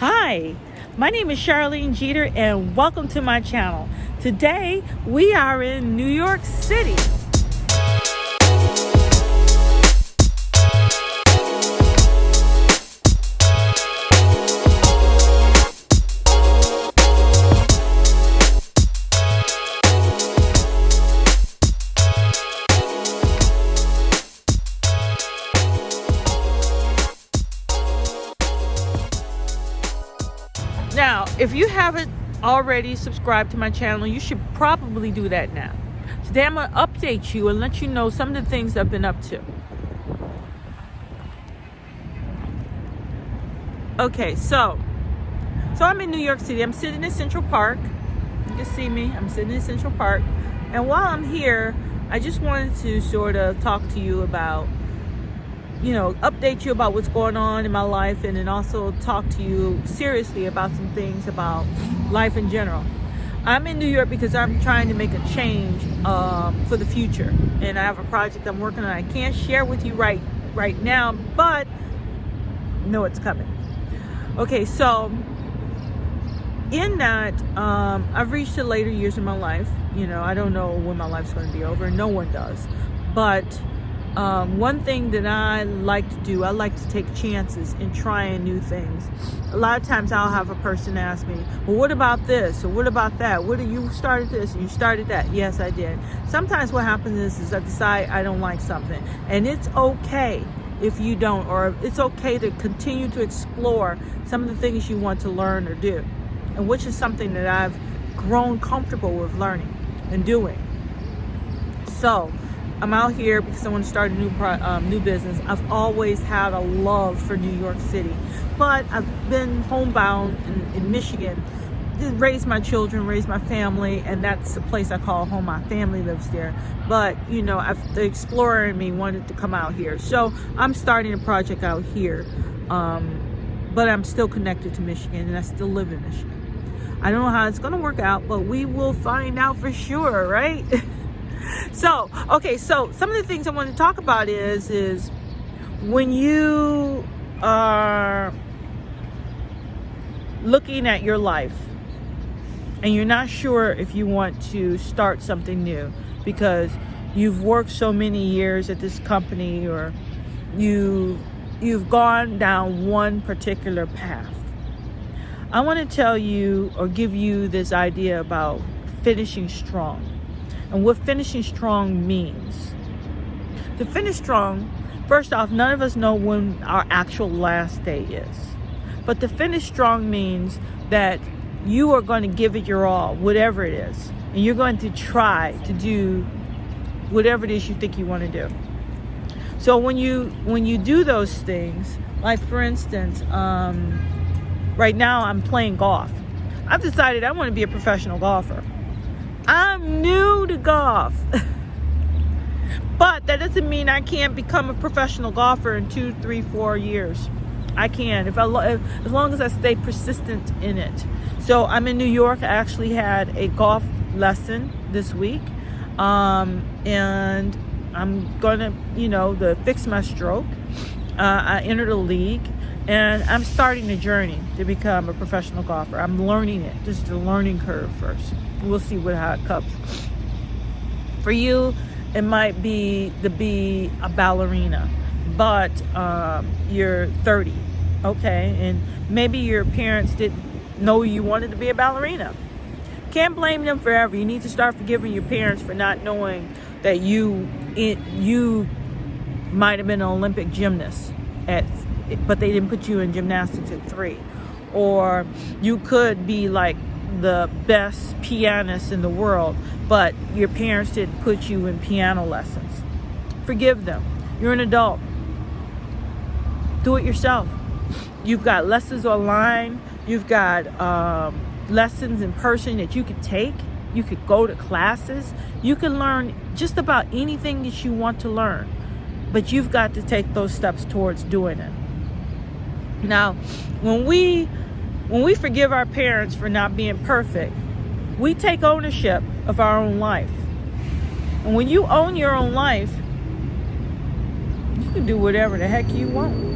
Hi, my name is Charlene Jeter and welcome to my channel. Today we are in New York City. Now, if you haven't already subscribed to my channel, you should probably do that now. Today I'm going to update you and let you know some of the things I've been up to. Okay, so I'm in New York City. I'm sitting in Central Park. You can see me. I'm sitting in Central Park. And while I'm here, I just wanted to sort of talk to you about, update you about what's going on in my life, and then also talk to you seriously about some things about life in general. I'm in New York because I'm trying to make a change for the future, and I have a project I'm working on. I can't share with you right now, but know it's coming. Okay, so in that, I've reached the later years of my life. I don't know when my life's going to be over, and no one does, but one thing that I like to do, I like to take chances in trying new things. A lot of times I'll have a person ask me, well, what about this? Or what about that? You started this and you started that? Yes, I did. Sometimes what happens is I decide I don't like something. And it's okay if you don't, or it's okay to continue to explore some of the things you want to learn or do. And which is something that I've grown comfortable with learning and doing. So I'm out here because I want to start a new business. I've always had a love for New York City, but I've been homebound in Michigan, raised my children, raised my family, and that's the place I call home. My family lives there, but the explorer in me wanted to come out here, so I'm starting a project out here. But I'm still connected to Michigan, and I still live in Michigan. I don't know how it's going to work out, but we will find out for sure, right? So some of the things I want to talk about is when you are looking at your life and you're not sure if you want to start something new because you've worked so many years at this company, or you've gone down one particular path. I want to tell you or give you this idea about finishing strong. And what finishing strong means. To finish strong, first off, none of us know when our actual last day is. But to finish strong means that you are going to give it your all, whatever it is. And you're going to try to do whatever it is you think you want to do. So when you do those things, like for instance, right now I'm playing golf. I've decided I want to be a professional golfer. I'm new to golf, but that doesn't mean I can't become a professional golfer in 2, 3, 4 years. I can, as long as I stay persistent in it. So I'm in New York. I actually had a golf lesson this week, and I'm gonna, to fix my stroke. I entered a league, and I'm starting the journey to become a professional golfer. I'm learning it. This is the learning curve first. We'll see how it comes. For you, it might be to be a ballerina, but you're 30, okay? And maybe your parents didn't know you wanted to be a ballerina. Can't blame them forever. You need to start forgiving your parents for not knowing that you might have been an Olympic gymnast but they didn't put you in gymnastics at 3. Or you could be like the best pianist in the world, but your parents didn't put you in piano lessons. Forgive them. You're an adult. Do it yourself. You've got lessons online. You've got lessons in person that you could take. You could go to classes. You can learn just about anything that you want to learn, but you've got to take those steps towards doing it. Now, when we forgive our parents for not being perfect, we take ownership of our own life. And when you own your own life, you can do whatever the heck you want.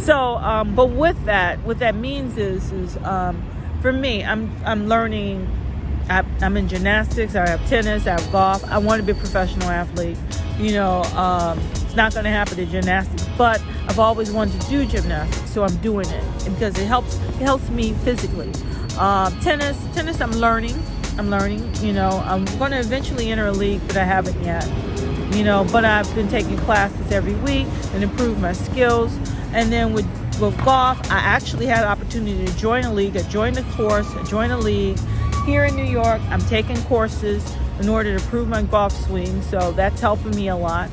So, but what that means is for me, I'm learning. I'm in gymnastics. I have tennis. I have golf. I want to be a professional athlete. It's not going to happen in gymnastics, but I've always wanted to do gymnastics, so I'm doing it because it helps me physically. Tennis, I'm learning. I'm going to eventually enter a league, but I haven't yet. But I've been taking classes every week and improve my skills. And then with golf, I actually had an opportunity to join a league. I joined a course. I joined a league here in New York. I'm taking courses in order to improve my golf swing, so that's helping me a lot.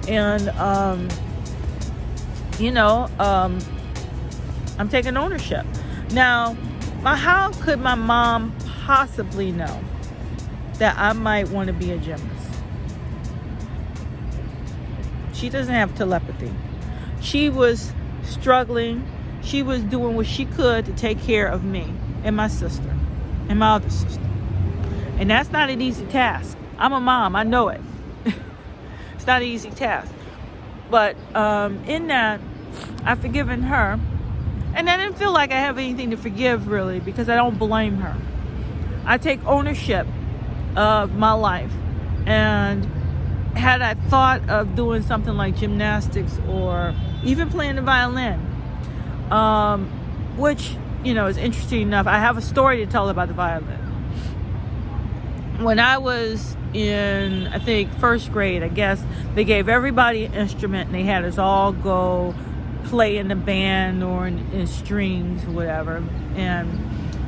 And I'm taking ownership. Now, how could my mom possibly know that I might want to be a gymnast? She doesn't have telepathy. She was struggling. She was doing what she could to take care of me and my sister and my other sister. And that's not an easy task. I'm a mom. I know it. It's not an easy task. But in that, I've forgiven her. And I didn't feel like I have anything to forgive, really, because I don't blame her. I take ownership of my life. And had I thought of doing something like gymnastics or even playing the violin, which, is interesting enough. I have a story to tell about the violin. When I was in, I think, first grade, I guess, they gave everybody an instrument and they had us all go play in the band or in strings or whatever. And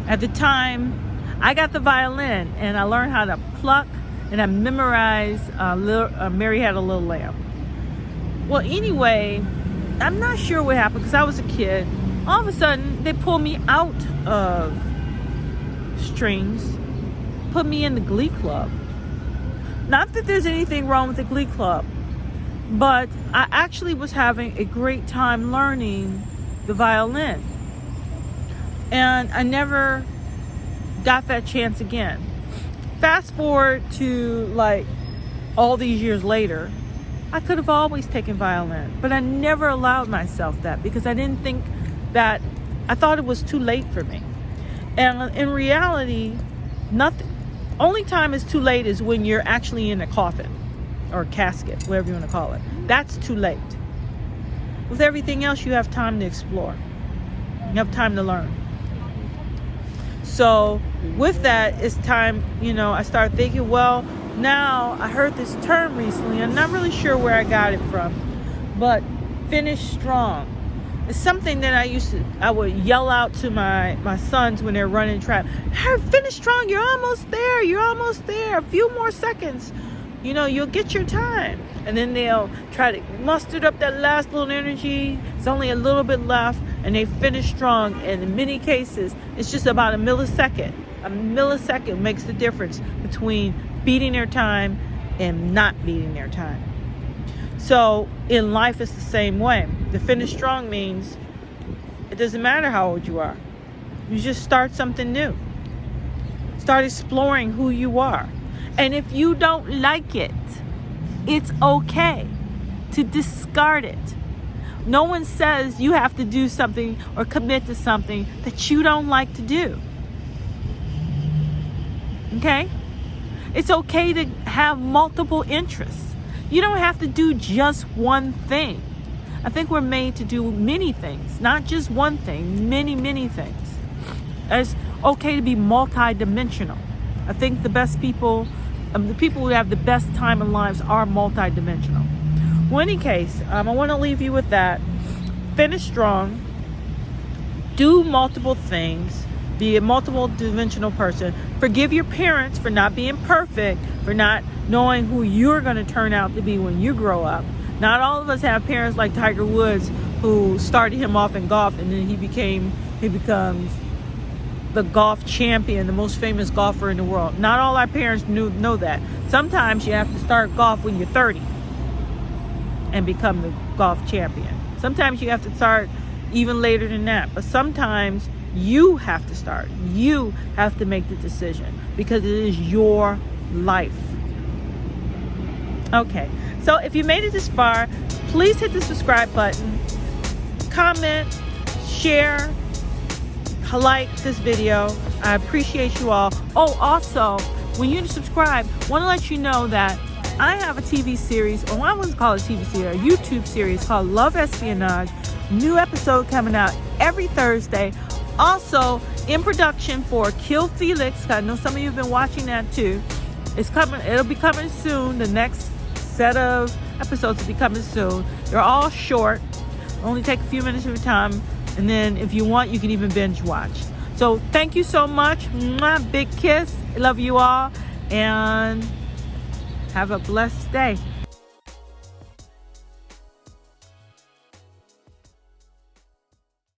at the time, I got the violin and I learned how to pluck and I memorized Mary Had a Little Lamb. Well, anyway, I'm not sure what happened because I was a kid. All of a sudden, they pulled me out of strings, put me in the Glee Club. Not that there's anything wrong with the Glee Club, but I actually was having a great time learning the violin. And I never got that chance again. Fast forward to like all these years later, I could have always taken violin, but I never allowed myself that because I didn't think that, I thought it was too late for me. And in reality, nothing. Only time it's too late is when you're actually in a coffin or a casket, whatever you want to call it. That's too late. With everything else, you have time to explore. You have time to learn. So with that, it's time, I started thinking, well, now I heard this term recently. I'm not really sure where I got it from, but finish strong. It's something that I would yell out to my sons when they're running track. Hey, finish strong. You're almost there. You're almost there. A few more seconds. You'll get your time. And then they'll try to muster up that last little energy. It's only a little bit left. And they finish strong. And in many cases, it's just about a millisecond. A millisecond makes the difference between beating their time and not beating their time. So in life, it's the same way. To finish strong means it doesn't matter how old you are. You just start something new. Start exploring who you are. And if you don't like it, it's okay to discard it. No one says you have to do something or commit to something that you don't like to do. Okay? It's okay to have multiple interests. You don't have to do just one thing. I think we're made to do many things, not just one thing, many, many things. It's okay to be multidimensional. I think the best people, the people who have the best time in lives are multidimensional. Well, in any case, I want to leave you with that. Finish strong. Do multiple things. Be a multiple dimensional person. Forgive your parents for not being perfect, for not knowing who you're going to turn out to be when you grow up. Not all of us have parents like Tiger Woods, who started him off in golf and then he becomes the golf champion, the most famous golfer in the world. Not all our parents know that. Sometimes you have to start golf when you're 30 and become the golf champion. Sometimes you have to start even later than that. But sometimes you have to start. You have to make the decision because it is your life. Okay, so if you made it this far, please hit the subscribe button. comment, share, like this video. I appreciate you all. Oh, also, when you subscribe, want to let you know that I have a TV series, or I wouldn't call it a TV series, a YouTube series called Love Espionage. New episode coming out every Thursday. Also in production for Kill Felix. I know some of you have been watching that too. It's coming. It'll be coming soon. The next set of episodes will be coming soon. They're all short. Only take a few minutes of your time. And then if you want, you can even binge watch. So thank you so much. Mwah, big kiss. I love you all. And have a blessed day.